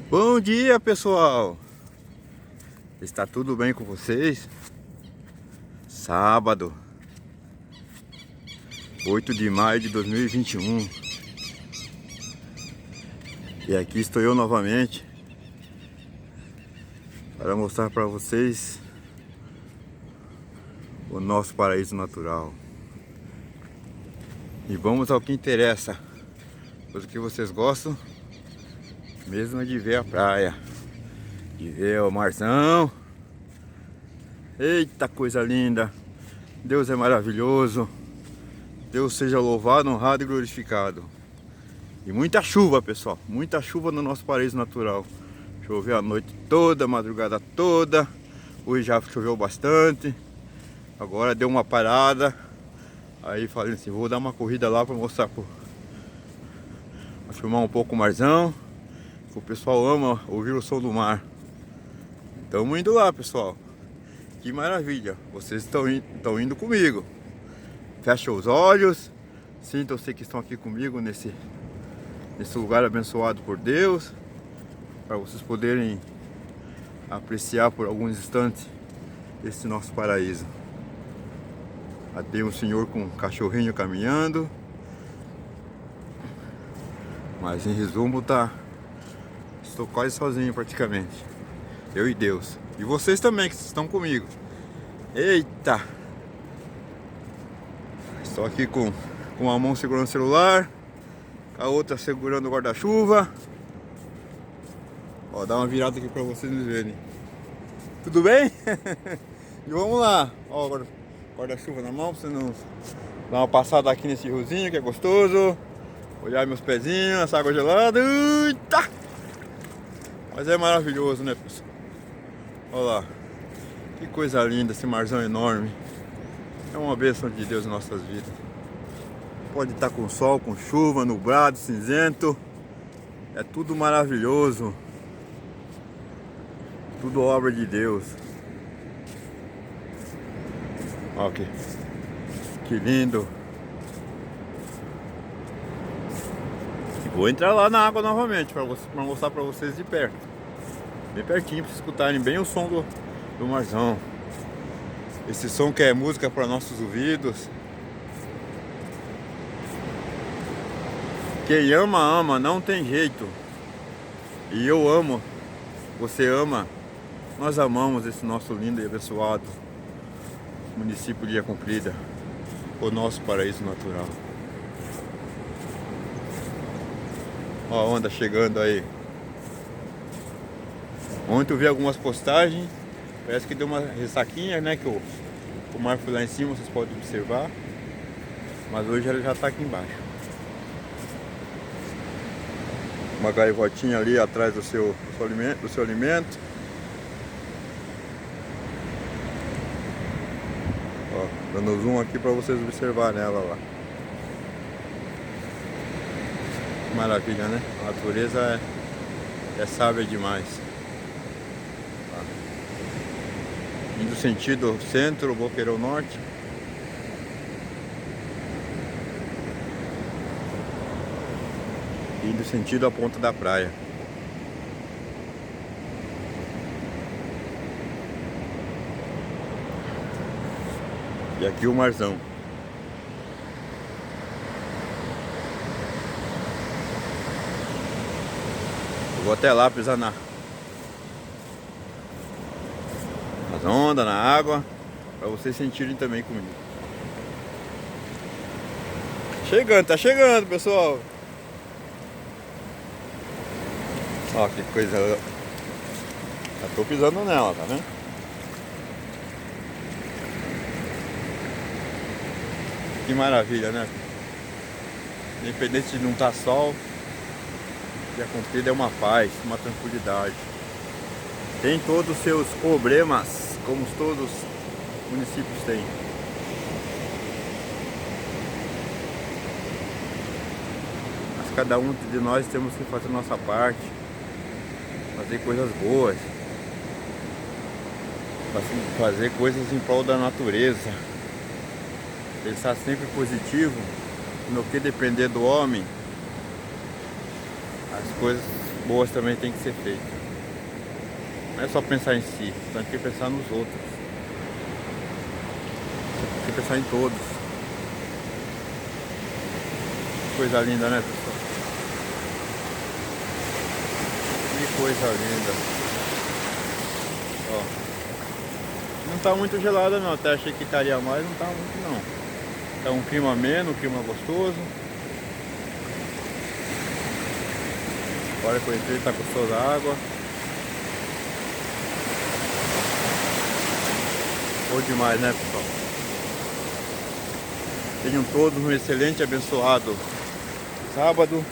Bom dia, pessoal! Está tudo bem com vocês? Sábado, 8 de maio de 2021. E aqui estou eu novamente para mostrar para vocês o nosso paraíso natural. E vamos ao que interessa, pois o que vocês gostam mesmo é de ver a praia, de ver o marzão. Eita, coisa linda! Deus é maravilhoso. Deus seja louvado, honrado e glorificado. E muita chuva, pessoal, muita chuva no nosso paraíso natural. Choveu a noite toda, a madrugada toda. Hoje já choveu bastante. Agora deu uma parada. Aí falei assim, vou dar uma corrida lá para mostrar, pra filmar um pouco o marzão. O pessoal ama ouvir o som do mar. Estamos indo lá, pessoal. Que maravilha. Vocês estão indo comigo. Fecha os olhos. Sintam-se que estão aqui comigo nesse lugar abençoado por Deus. Para vocês poderem apreciar por alguns instantes esse nosso paraíso. Tem um senhor com um cachorrinho caminhando. Mas em resumo estou quase sozinho praticamente. Eu e Deus. E vocês também que estão comigo. Eita! Estou aqui com uma mão segurando o celular, a outra segurando o guarda-chuva. Ó, dá uma virada aqui para vocês me verem. Tudo bem? E vamos lá. Ó, guarda-chuva na mão, para você não dar uma passada aqui nesse riozinho que é gostoso. Olhar meus pezinhos, essa água gelada. Eita! Mas é maravilhoso, né, pessoal? Olha lá. Que coisa linda, esse marzão enorme. É uma bênção de Deus em nossas vidas. Pode estar com sol, com chuva, nublado, cinzento. É tudo maravilhoso. Tudo obra de Deus. Olha aqui. Que lindo. Vou entrar lá na água novamente para mostrar para vocês de perto. Bem pertinho, para vocês escutarem bem o som do marzão. Esse som que é música para nossos ouvidos. Quem ama, ama, não tem jeito. E eu amo, você ama, nós amamos esse nosso lindo e abençoado município de Ilha Comprida, o nosso paraíso natural. Ó a onda chegando aí. Ontem eu vi algumas postagens, parece que deu uma ressaquinha, né? Que o mar foi lá em cima, vocês podem observar. Mas hoje ele já está aqui embaixo. Uma gaivotinha ali atrás do seu alimento. Ó, dando zoom aqui para vocês observarem ela lá. Maravilha, né? A natureza é sábia demais. Tá. Indo sentido centro, Boqueirão Norte. Indo sentido a ponta da praia. E aqui o marzão. Vou até lá pisar nas ondas, na água, para vocês sentirem também comigo. Tá chegando, pessoal. Ó, que coisa. Já tô pisando nela, tá vendo? Que maravilha, né? Independente de não estar sol, Ilha Comprida é uma paz, uma tranquilidade. Tem todos os seus problemas, como todos os municípios têm. Mas cada um de nós temos que fazer a nossa parte, fazer coisas boas, fazer coisas em prol da natureza, pensar sempre positivo, no que depender do homem, as coisas boas também tem que ser feitas. Não é só pensar em si, tem que pensar nos outros. Tem que pensar em todos. Coisa linda, né, pessoal? Que coisa linda. Ó. Não tá muito gelada não, até achei que estaria mais, não tá muito não. Tá um clima ameno, um clima gostoso. Olha que eu entrei, tá gostosa a água. Bom demais, né, pessoal? Tenham todos um excelente, abençoado sábado.